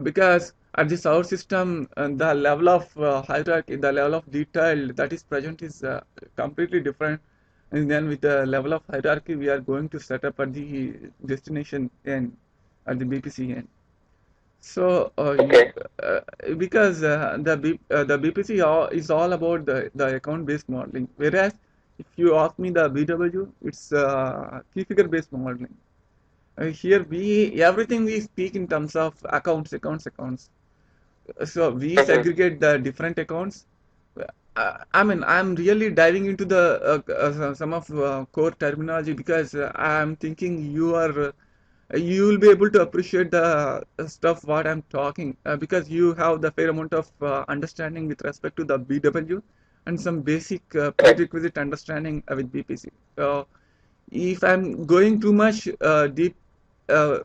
because at the solar system, the level of hierarchy, the level of detail that is present is completely different. And then with the level of hierarchy, we are going to set up at the destination end, at the BPC end. So, Okay. because the BPC is all about the account-based modeling, whereas if you ask me the BW, it's key figure-based modeling. Here we everything we speak in terms of accounts. So we Mm-hmm. segregate the different accounts. I mean, I'm really diving into the some of core terminology because I'm thinking you will be able to appreciate the stuff what I'm talking because you have the fair amount of understanding with respect to the BW and some basic Correct. prerequisite understanding with BPC. If I'm going too much deep,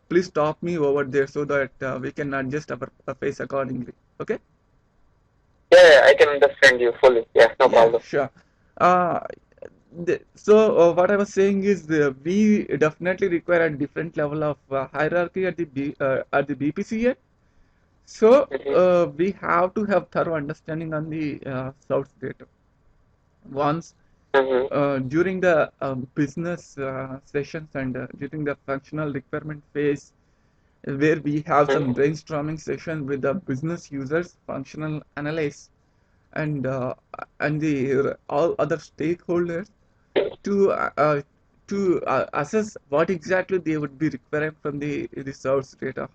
please stop me over there so that we can adjust our pace accordingly. Okay? Yeah, yeah, I can understand you fully. Yeah, no Yeah, problem. sure. Uh, what I was saying is we definitely require a different level of hierarchy at at the BPC end. So Mm-hmm. we have to have thorough understanding on the source data. Once Mm-hmm. during the business sessions and during the functional requirement phase, where we have some Mm-hmm. brainstorming session with the business users, functional analysts, and the all other stakeholders to assess what exactly they would be requiring from the resource data,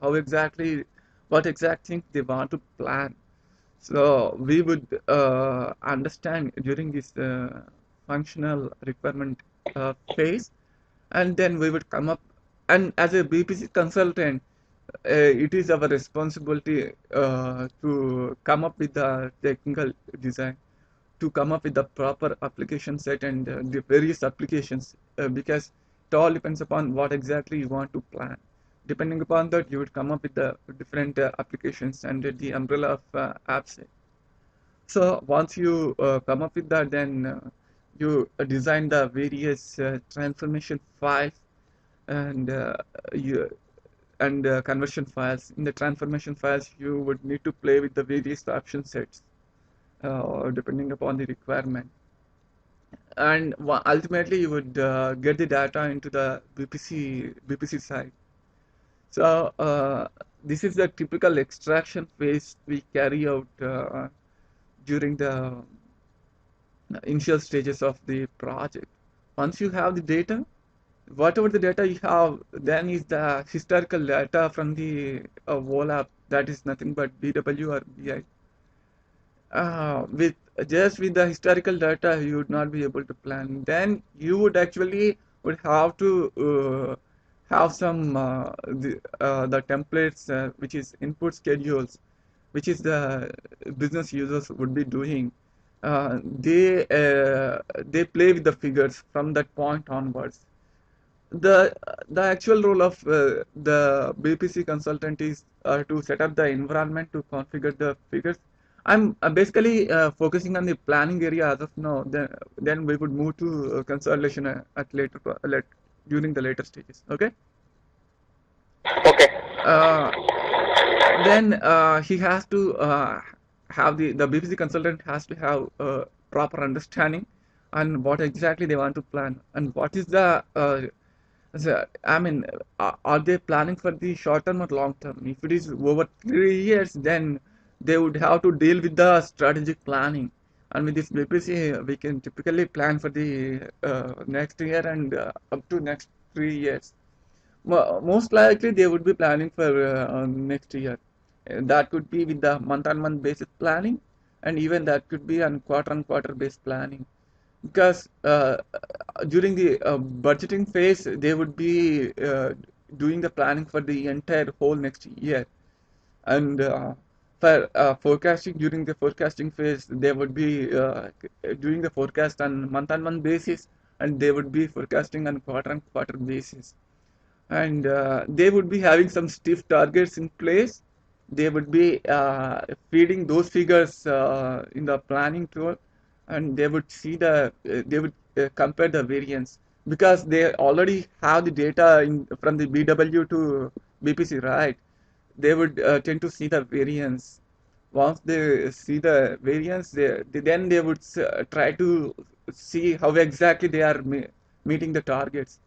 what exact things they want to plan. So we would understand during this functional requirement phase, and then we would come up. And as a BPC consultant, it is our responsibility to come up with the technical design, to come up with the proper application set and the various applications because it all depends upon what exactly you want to plan. Depending upon that, you would come up with the different applications under the umbrella of apps. So once you come up with that, then you design the various transformation files and you conversion files. In the transformation files, you would need to play with the various option sets depending upon the requirement. And ultimately, you would get the data into the BPC side. So this is the typical extraction phase we carry out during the initial stages of the project. Once you have the data, whatever the data you have, then is the historical data from the WOLAP, that is nothing but BW or BI. With just with the historical data, you would not be able to plan. Then you would actually would have to have some the templates, which is input schedules, which is the business users would be doing. They play with the figures from that point onwards. The actual role of the BPC consultant is to set up the environment to configure the figures. I'm basically focusing on the planning area as of now. Then we would move to consolidation at during the later stages. Okay. Okay. Uh, then he has to have the BPC consultant has to have proper understanding on what exactly they want to plan and what is the I mean, are they planning for the short term or long term? If it is over 3 years, then they would have to deal with the strategic planning. And with this BPC, we can typically plan for the next year and up to next 3 years. Most likely, they would be planning for next year. That could be with the month-on-month basis planning, and even that could be on quarter-on-quarter based planning because during the budgeting phase they would be doing the planning for the entire whole next year and for forecasting during the forecasting phase they would be doing the forecast on month basis and they would be forecasting on quarter basis and they would be having some stiff targets in place. They would be feeding those figures in the planning tool, and they would see they would compare the variance because they already have the data from the BW to BPC, right? they would tend to see the variance. Once they see the variance, then they would try to see how exactly they are meeting the targets.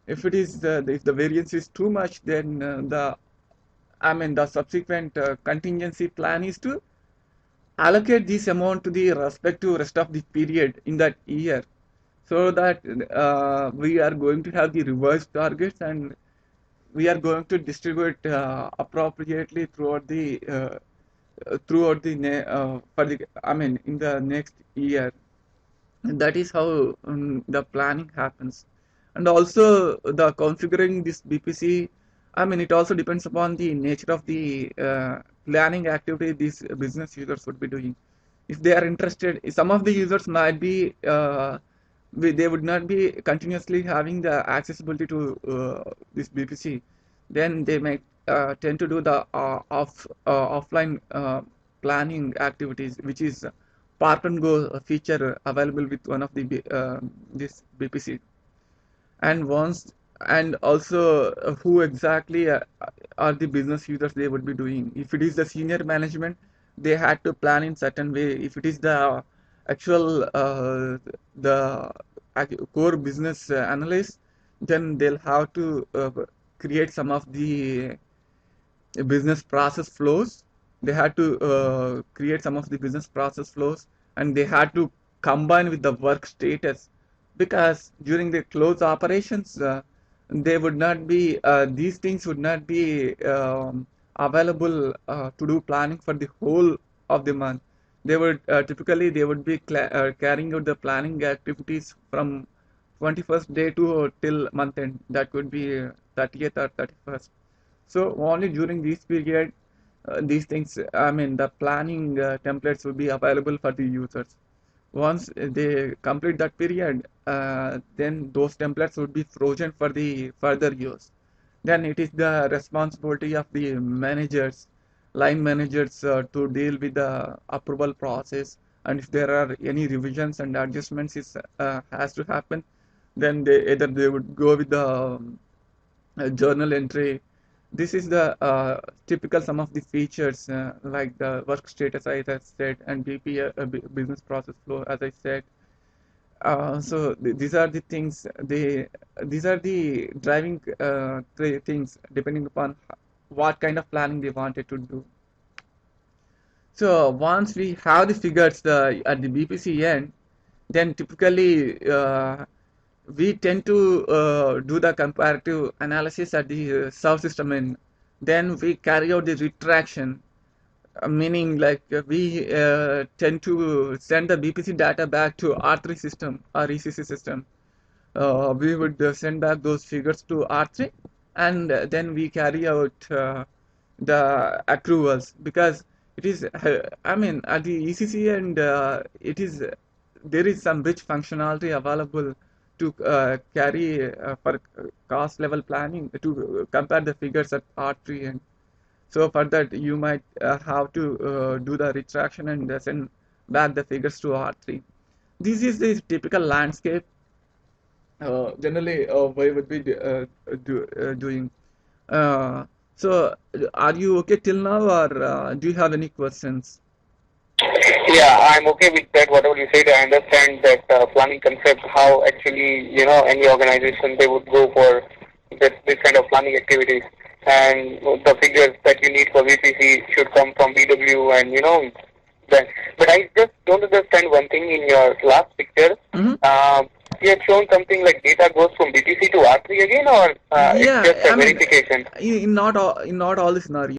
If it is if the variance is too much, then the subsequent contingency plan is to allocate this amount to the respective rest of the period in that year, so that we are going to have the revised targets, and we are going to distribute appropriately throughout the for the in the next year. That is how the planning happens. And also the configuring this BPC, it also depends upon the nature of the planning activity these business users would be doing. If they are interested, some of the users might be they would not be continuously having the accessibility to this BPC. Then they may tend to do the offline planning activities, which is park and go feature available with one of the this BPC. And once, and also who exactly are the business users they would be doing. If it is the senior management, they had to plan in certain way. If it is the actual the core business analyst, then they'll have to create some of the business process flows. They had to create some of the business process flows, and they had to combine with the work status, because during the close operations, they would not be these things would not be available to do planning for the whole of the month. They would typically they would be carrying out the planning activities from 21st day to till month end. That could be 30th or 31st. So only during this period, these things, the planning templates will be available for the users. Once they complete that period, then those templates would be frozen for the further use. Then it is the responsibility of the managers, line managers, to deal with the approval process. And if there are any revisions and adjustments has to happen, then they would go with the journal entry. This is the typical some of the features, like the work status, as I said, and business process flow, as I said. So these are the things. These are the driving things depending upon what kind of planning they wanted to do. So once we have the figures at the BPC end, then typically we tend to do the comparative analysis at the subsystem end. Then we carry out the retraction, meaning like we tend to send the BPC data back to R3 system or ECC system. We would send back those figures to R3, and then we carry out the accruals, because it is at the ECC, and it is there is some rich functionality available to carry for cost level planning to compare the figures at R3. And so for that, you might have to do the retraction and send back the figures to R3. This is the typical landscape generally we would be doing. Uh, so, are you okay till now, or do you have any questions? Yeah, I'm okay with that. Whatever you said, I understand that planning concept. How actually, any organization they would go for this kind of planning activities, and the figures that you need for VPC should come from BW, and that. But I just don't understand one thing in your last picture. Mm-hmm. You have shown something like data goes from BPC to R3 again, or it's Yeah, just a verification? in not all the scenarios.